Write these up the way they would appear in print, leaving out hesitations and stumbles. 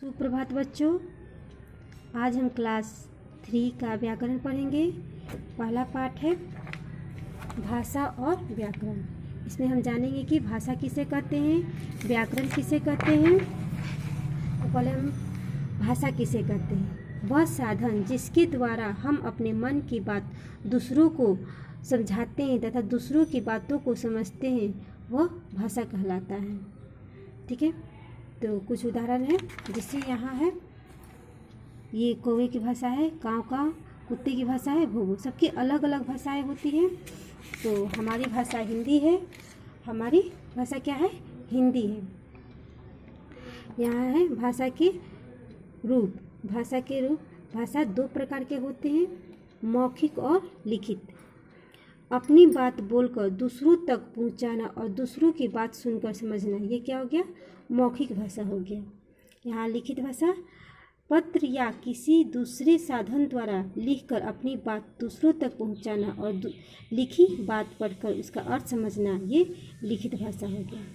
सुप्रभात बच्चों, आज हम क्लास 3 का व्याकरण पढ़ेंगे। पहला पाठ है भाषा और व्याकरण। इसमें हम जानेंगे कि भाषा किसे कहते हैं, व्याकरण किसे कहते हैं। तो पहले हम भाषा किसे कहते हैं। वह साधन जिसके द्वारा हम अपने मन की बात दूसरों को समझाते हैं तथा दूसरों की बातों को समझते हैं, वह भाषा कहलाता है। ठीक है, तो कुछ उदाहरण है। जैसे यहाँ है, ये कौवे की भाषा है, काँव काँव, कुत्ते की भाषा है भोभो। सबकी अलग अलग भाषाएं होती हैं। तो हमारी भाषा हिंदी है। हमारी भाषा क्या है? हिंदी है। यहाँ है भाषा के रूप। भाषा के रूप, भाषा दो प्रकार के होते हैं, मौखिक और लिखित। अपनी बात बोलकर दूसरों तक पहुंचाना और दूसरों की बात सुनकर समझना, ये क्या हो गया? मौखिक भाषा हो गया। यहाँ लिखित भाषा, पत्र या किसी दूसरे साधन द्वारा लिखकर अपनी बात दूसरों तक पहुंचाना और लिखी बात पढ़कर उसका अर्थ समझना, ये लिखित भाषा हो गया।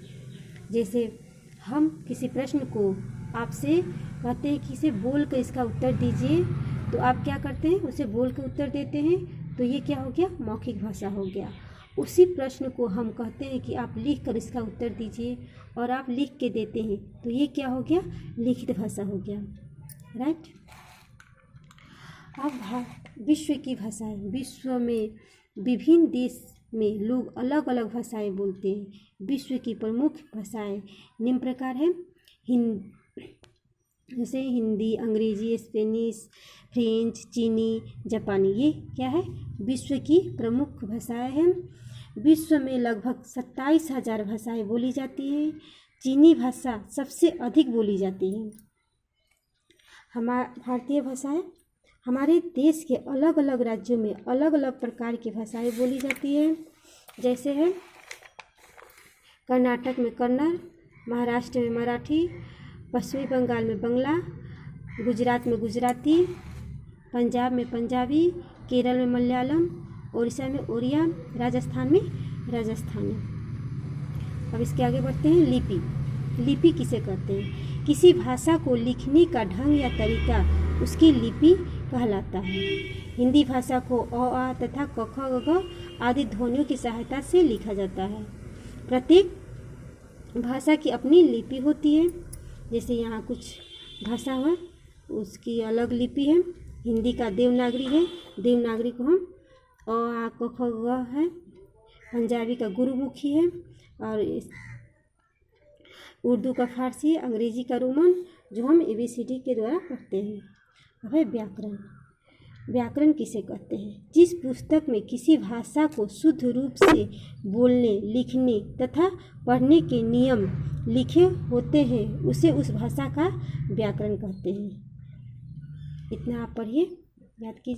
जैसे हम किसी प्रश्न को आपसे कहते हैं कि इसे बोल कर इसका उत्तर दीजिए, तो आप क्या करते हैं? उसे बोल कर उत्तर देते हैं, तो ये क्या हो गया? मौखिक भाषा हो गया। उसी प्रश्न को हम कहते हैं कि आप लिख कर इसका उत्तर दीजिए, और आप लिख के देते हैं, तो ये क्या हो गया? लिखित भाषा हो गया। राइट। अब विश्व की भाषाएं। विश्व में विभिन्न देश में लोग अलग अलग भाषाएं बोलते हैं। विश्व की प्रमुख भाषाएं निम्न प्रकार है। जैसे हिंदी, अंग्रेजी, स्पेनिश, फ्रेंच, चीनी, जापानी, ये क्या है? विश्व की प्रमुख भाषाएं हैं। विश्व में लगभग 27,000 भाषाएं बोली जाती हैं। चीनी भाषा सबसे अधिक बोली जाती है। भारतीय भाषाएं, हमारे देश के अलग अलग राज्यों में अलग अलग प्रकार की भाषाएं बोली जाती हैं। जैसे है कर्नाटक में कन्नड़, महाराष्ट्र में मराठी, पश्चिमी बंगाल में बंगला, गुजरात में गुजराती, पंजाब में पंजाबी, केरल में मलयालम, उड़ीसा में उड़िया, राजस्थान में राजस्थानी। अब इसके आगे बढ़ते हैं। लिपि। लिपि किसे कहते हैं? किसी भाषा को लिखने का ढंग या तरीका उसकी लिपि कहलाता है। हिंदी भाषा को अ, आ तथा क, ख, ग, घ आदि ध्वनियों की सहायता से लिखा जाता है। प्रत्येक भाषा की अपनी लिपि होती है। जैसे यहाँ कुछ भाषा है, उसकी अलग लिपि है। हिंदी का देवनागरी है, देवनागरी को हम अ, आ, क, ख, ग है। पंजाबी का गुरुमुखी है, और उर्दू का फारसी, अंग्रेजी का रोमन, जो हम ABCD के द्वारा पढ़ते हैं। अब है व्याकरण। व्याकरण किसे कहते हैं? जिस पुस्तक में किसी भाषा को शुद्ध रूप से बोलने, लिखने तथा पढ़ने के नियम लिखे होते हैं, उसे उस भाषा का व्याकरण कहते हैं। इतना आप पढ़िए, याद कीजिए।